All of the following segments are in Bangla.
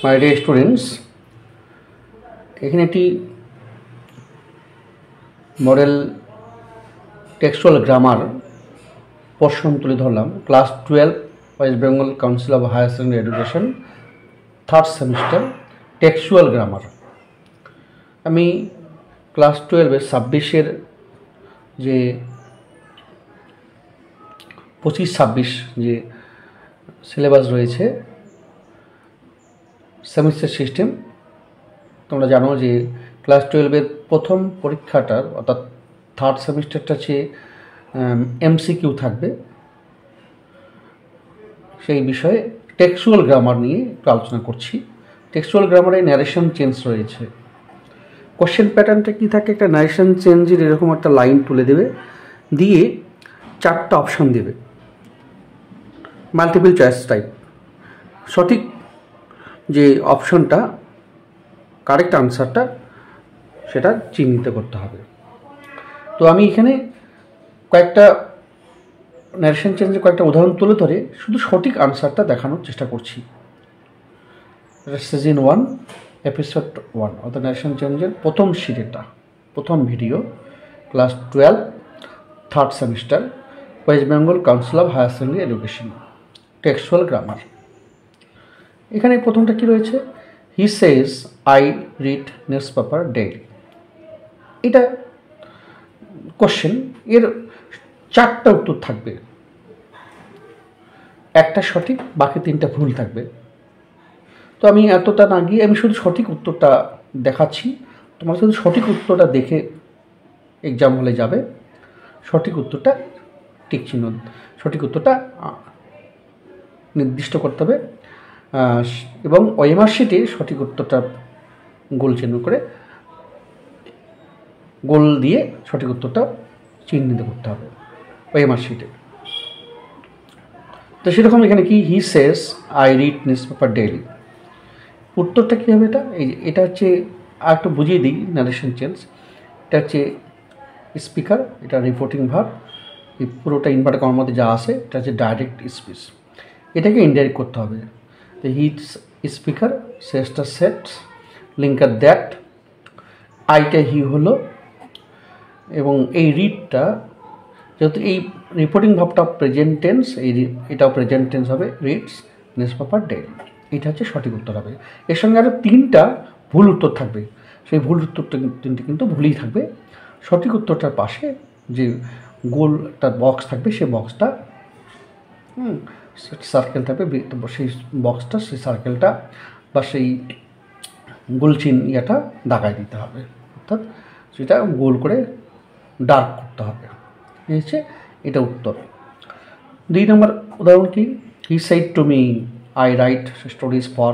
মাই ডিয়ার স্টুডেন্টস, এখানে একটি মডেল টেক্সচুয়াল গ্রামার পোর্শন তুলে ধরলাম। Class 12 West Bengal Council of Higher Secondary Education third semester textual grammar. আমি ক্লাস 12-এর 26-এর যে 25-26 যে সিলেবাস রয়েছে সেমিস্টার সিস্টেম, তোমরা জানো যে ক্লাস 12-এর প্রথম পরীক্ষাটার অর্থাৎ থার্ড সেমিস্টারটা হচ্ছে এমসিকিউ থাকবে। সেই বিষয়ে টেক্সচুয়াল গ্রামার নিয়ে একটু আলোচনা করছি। টেক্সচুয়াল গ্রামারে ন্যারেশন চেঞ্জ রয়েছে। কোশ্চেন প্যাটার্নটা কী থাকে, একটা ন্যারেশন চেঞ্জের এরকম একটা লাইন তুলে দেবে, দিয়ে 4টা অপশান দেবে, মাল্টিপল চয়েস টাইপ। সঠিক যে অপশনটা কারেক্ট আনসারটা সেটা চিহ্নিত করতে হবে। তো আমি এখানে কয়েকটা ন্যারেশন চেঞ্জের কয়েকটা উদাহরণ তুলে ধরে শুধু সঠিক আনসারটা দেখানোর চেষ্টা করছি। সিজন 1 এপিসোড 1 অর্থাৎ ন্যারেশন চেঞ্জের প্রথম সিরিজটা, প্রথম video, class 12 third semester West Bengal Council of Higher Secondary Education textual grammar. এখানে প্রথমটা কি রয়েছে, he says I read news paper daily. এটা কোশ্চেন, এর 4টা উত্তর থাকবে, একটা সঠিক, বাকি 3টা ভুল থাকবে। তো আমি এতটা না গিয়ে আমি শুধু সঠিক উত্তরটা দেখাচ্ছি, তোমরা শুধু সঠিক উত্তরটা দেখে এক্সাম হলে যাবে, সঠিক উত্তরটা টিক চিহ্ন, সঠিক উত্তরটা নির্দিষ্ট করতে হবে এবং ওএমআর শিটে সঠিক উত্তরটা গোল চিহ্ন করে গোল দিয়ে সঠিক উত্তরটা চিহ্নিত করতে হবে ওএমআর শিটে। তো সেরকম এখানে কি, he says I read news paper daily, উত্তরটা কী হবে? এটা হচ্ছে আর একটু বুঝিয়ে দিই ন্যারেশন চেঞ্জ। এটা হচ্ছে স্পিকার, এটা রিপোর্টিং ভার্ব, এই পুরোটা ইনভার্টেড কমার মধ্যে যা আসে এটা হচ্ছে ডাইরেক্ট স্পিচ, এটাকে ইনডাইরেক্ট করতে হবে। তো হি স্পিকার, সেজটা সেট, লিঙ্কার দ্যাট, আইটা হি হলো, এবং এই রিডটা যেহেতু এই রিপোর্টিং ভাবটা প্রেজেন্ট টেন্স, এটাও প্রেজেন্ট টেন্স হবে, রিডস নিউজ পেপার ডেইলি, এটা হচ্ছে সঠিক উত্তর হবে। এর সঙ্গে আরও 3টা ভুল উত্তর থাকবে, সেই ভুল উত্তরটা 3টে কিন্তু ভুলই থাকবে। সঠিক উত্তরটার পাশে যে গোল একটা বক্স থাকবে, সেই বক্সটা সার্কেল থাকবে, সেই বক্সটা, সেই সার্কেলটা বা সেই গোল চিহ্নটা দাগায় দিতে হবে, অর্থাৎ সেটা গোল করে ডার্ক করতে হবে। এই হচ্ছে এটা উত্তর। 2 নম্বর উদাহরণ কি, he said to me I right stories for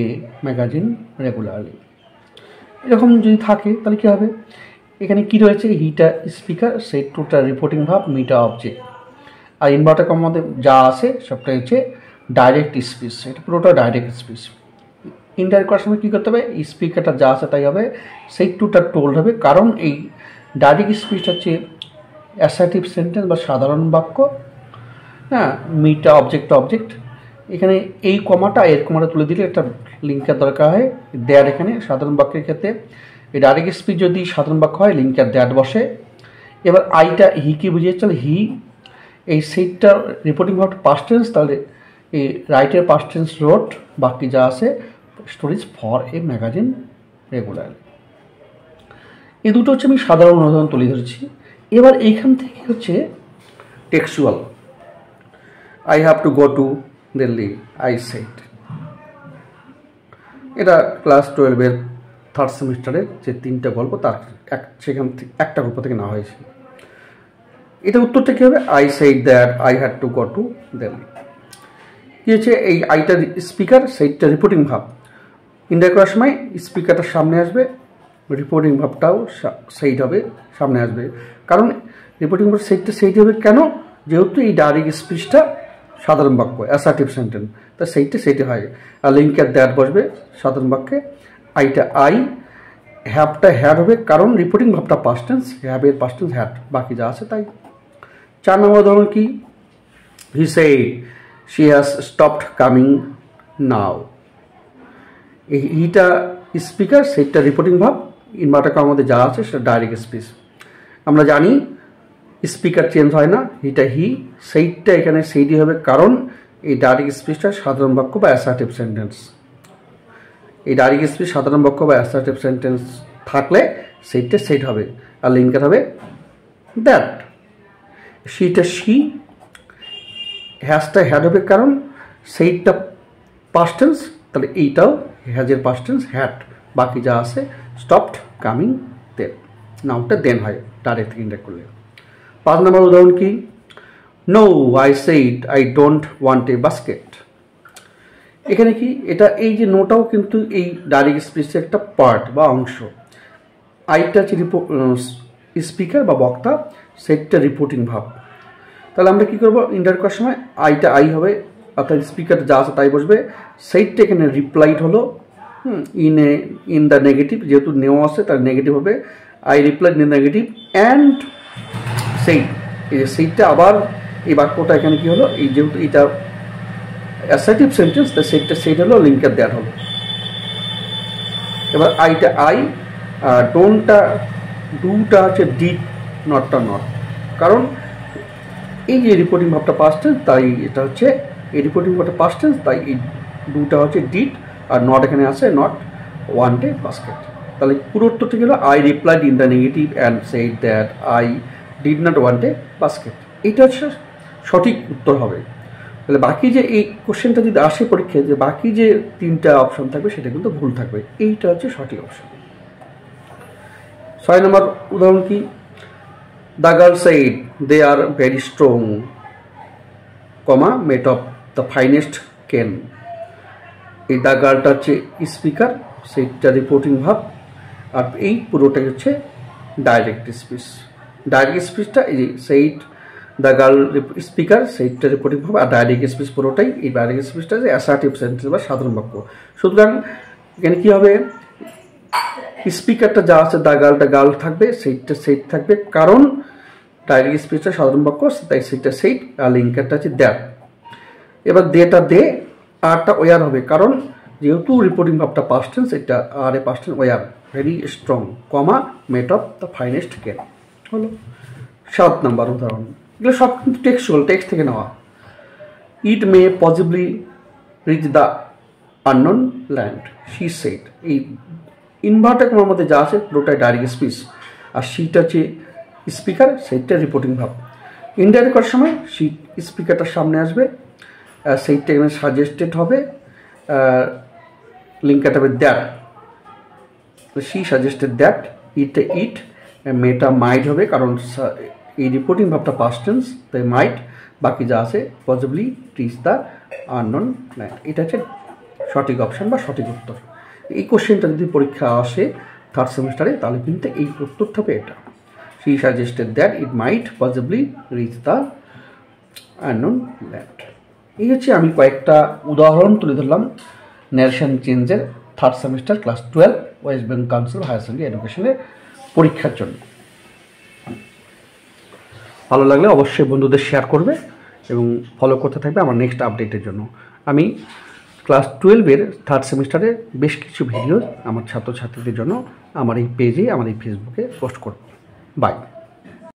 a magazine regularly. এরকম যদি থাকে তাহলে কী হবে, এখানে কি রয়েছে, হিটা স্পিকার, সেড টুটা রিপোর্টিং ভাব, মিটা অবজেক্ট, আর ইনভার্টার কমার মধ্যে যা আছে সবটাই হচ্ছে ডাইরেক্ট স্পিচ, এটা পুরোটা ডাইরেক্ট স্পিচ। ইনডাইরেক্ট করার সময় কী করতে হবে, স্পিকারটা যা আছে তাই হবে, সেড টুটা টোল্ড হবে, কারণ এই ডাইরেক্ট স্পিচ হচ্ছে অ্যাসার্টিভ সেন্টেন্স বা সাধারণ বাক্য। হ্যাঁ, মিটা অবজেক্ট অবজেক্ট, এখানে এই কমাটা এর কমাটা তুলে দিলে একটা লিঙ্কের দরকার হয়, দ্যাট। এখানে সাধারণ বাক্যের ক্ষেত্রে এই ডাইরেক্ট স্পিচ যদি সাধারণ বাক্য হয়, লিঙ্কের দ্যাট বসে। এবার আইটা হিকে বুঝিয়ে চলে, হি, এই সেটটা রিপোর্টিং ভাবটা পাস্ট টেন্স, তাহলে এই রাইটের পাস্ট টেন্স রোট, বাকি যা আছে stories for a magazine regularly. এই দুটো হচ্ছে আমি সাধারণ উদাহরণ তুলে ধরেছি। এবার এইখান থেকে হচ্ছে textual, I have to go to Delhi, I said. এটা ক্লাস 12-এর থার্ড সেমিস্টারের যে 3টা গল্প, তার সেখান থেকে একটা গল্প থেকে নেওয়া হয়েছে। এটা উত্তরটা কী হবে, I said that I had to go to Delhi. কী হচ্ছে, এই আইটা স্পিকার, সেইটা রিপোর্টিং ভাব, ইনডাইরেক্ট করার সময় স্পিকারটার সামনে আসবে, রিপোর্টিং ভাবটাও সেইট হবে, সামনে আসবে, কারণ রিপোর্টিং ভাব সেইট হবে কেন, যেহেতু এই ডাইরেক্ট স্পিচটা সাধারণ বাক্য অ্যাসার্টিভ সেন্টেন্স, তা সেইটা হয়। আর লিঙ্কের দ্যাট বসবে সাধারণ বাক্যে, আইটা আই, হ্যাভটা হ্যাড হবে, কারণ রিপোর্টিং ভাবটা পাস্ট টেন্স, হ্যাভের পাস্ট টেন্স হ্যাড, বাকি যা আছে তাই। 4 নম্বর উদাহরণ কি, he said she has stopped coming now. হিটা স্পিকার, সেইটটা রিপোর্টিং ভাব, ইনভার্টার কমার মধ্যে যা আছে সেটা ডাইরেক্ট স্পিচ। আমরা জানি স্পিকার চেঞ্জ হয় না, হিটা হি, সেইটটা এখানে সেইটি হবে, কারণ এই ডাইরেক্ট স্পিচটা সাধারণ বাক্য বা অ্যাসার্টিভ সেন্টেন্স। এই ডাইরেক্ট স্পিচ সাধারণ বাক্য বা অ্যাসার্টিভ সেন্টেন্স থাকলে সেইটটা সেইট হবে, আর লিঙ্কার হবে দ্যাট। শিটা শি, হ্যাজটা হ্যাড হবে, কারণ সেইটটা পাস্ট টেন্স, তাহলে এইটাও হ্যাজের পাস্ট টেন্স হ্যাড। বাকি যা আছে স্টপড কামিং দেন, নাউনটা দেন হয় ডাইরেক্ট থেকে ইন্টারেক্ট করলে। 5 নম্বর উদাহরণ কি, no I said I don't want a basket. এখানে কি এটা, এই যে নোটাও কিন্তু এই ডাইরেক্ট স্পিচের একটা পার্ট বা অংশ। আইটা হচ্ছে স্পিকার বা বক্তা, সেটটা রিপোর্টিং ভাব। তাহলে আমরা কী করবো, ইন্টারেক্ট করার সময় আইটা আই হবে, অর্থাৎ স্পিকার যা আছে তাই বসবে। সেইটটা এখানে রিপ্লাইড হলো ইন দ্য নেগেটিভ, যেহেতু নেওয়া আছে তার নেগেটিভ হবে, I replied in negative and said. এই যে সেইটটা আবার এই বাক্যটা এখানে কী হলো, এই যেহেতু এটা অ্যাসার্টিভ সেন্টেন্স, তাই সেইটটা সেইট হলো, লিঙ্কার দেওয়া হলো। এবার আইটা আই, ডোন্টটা ডুটা হচ্ছে ডিড, নটটা নট, কারণ এই যে রিপোর্টিং ভাবটা পাস্ট টেন্স, তাই এটা হচ্ছে এই রিপোর্টিং ভাবটা পাস্ট টেন্স, তাই এই ডুটা হচ্ছে ডিড, আর নট এখানে আছে নট ওয়ান্ট এ বাস্কেট। তাহলে পুরো উত্তরটা গেল I replied in the negative and said that I did not want a basket. এইটা হচ্ছে সঠিক উত্তর হবে। তাহলে বাকি যে এই কোশ্চেনটা যদি আসে পরীক্ষায়, যে বাকি যে 3টা অপশন থাকবে সেটা কিন্তু ভুল থাকবে, এইটা হচ্ছে সঠিক অপশন। 6 নম্বর উদাহরণ কি, the girl said they are very strong, comma made of the finest cane. এই দ্য গার্লটা হচ্ছে স্পিকার, সেইটা রিপোর্টিং ভাব, আর এই পুরোটাই হচ্ছে ডাইরেক্ট স্পিচ। ডাইরেক্ট স্পিচটা এই যে সেইট, দ্য গার্ল স্পিকার, সেইটটা রিপোর্টিং ভাব, আর ডাইরেক্ট স্পিচ পুরোটাই, এই ডাইরেক্ট স্পিচটা যে অ্যাসার্টিভ সেন্টেন্স বা সাধারণ বাক্য। সুতরাং এখানে কী হবে, স্পিকারটা যা আছে দ্য গার্লটা গার্ল থাকবে, সেইটটা সেইট থাকবে, কারণ ডাইরেক্ট স্পিচটা সাধারণ বাক্য, তাই সেইটটা সেইট, আর লিঙ্কারটা হচ্ছে দ্যাট। এবার দেটা দে, আরটা ওয়ার হবে, কারণ যেহেতু রিপোর্টিং ভাবটা পাস্ট টেন্স, এটা আর এ past tense were, very strong, comma made of the finest cane হলো। 7 নম্বর উদাহরণ, এগুলো সব কিন্তু টেক্সচুয়াল, টেক্সট থেকে নেওয়া। It may possibly reach the unknown land, she said. এই ইনভার্টার কমার মধ্যে যা আছে পুরোটাই ডাইরেক্ট স্পিচ, আর শিটা হচ্ছে স্পিকার, সেইটা রিপোর্টিং ভাব। ইনডাইরেক্ট করার সময় শি স্পিকারটার সামনে আসবে, সেইটা এখানে সাজেস্টেড হবে, লিঙ্কারটা হবে দ্যাট, শি সাজেস্টেড দ্যাট, ইটটা ইট, মেটা মাইট হবে, কারণ এই রিপোর্টিং ভাবটা পাস্ট টেন্স, তাই মাইট। বাকি যা আছে possibly reach the unknown land, এটা হচ্ছে সঠিক অপশান বা সঠিক উত্তর। এই কোশ্চেনটা যদি পরীক্ষা আসে 3rd সেমিস্টারে, তাহলে কিন্তু এই উত্তরটা হবে এটা, she suggested that it might possibly reach the unknown land. এই হচ্ছে আমি কয়েকটা উদাহরণ তুলে ধরলাম ন্যারেশন চেঞ্জের 3rd semester class 12 West Bengal Council Higher Secondary এডুকেশনের পরীক্ষার জন্য। ভালো লাগলে অবশ্যই বন্ধুদের শেয়ার করবে এবং ফলো করতে থাকবে আমার নেক্সট আপডেটের জন্য। আমি ক্লাস 12-এর 3rd সেমিস্টারে বেশ কিছু ভিডিও আমার ছাত্রছাত্রীদের জন্য আমার এই পেজে, আমার এই ফেসবুকে পোস্ট করব। বাই।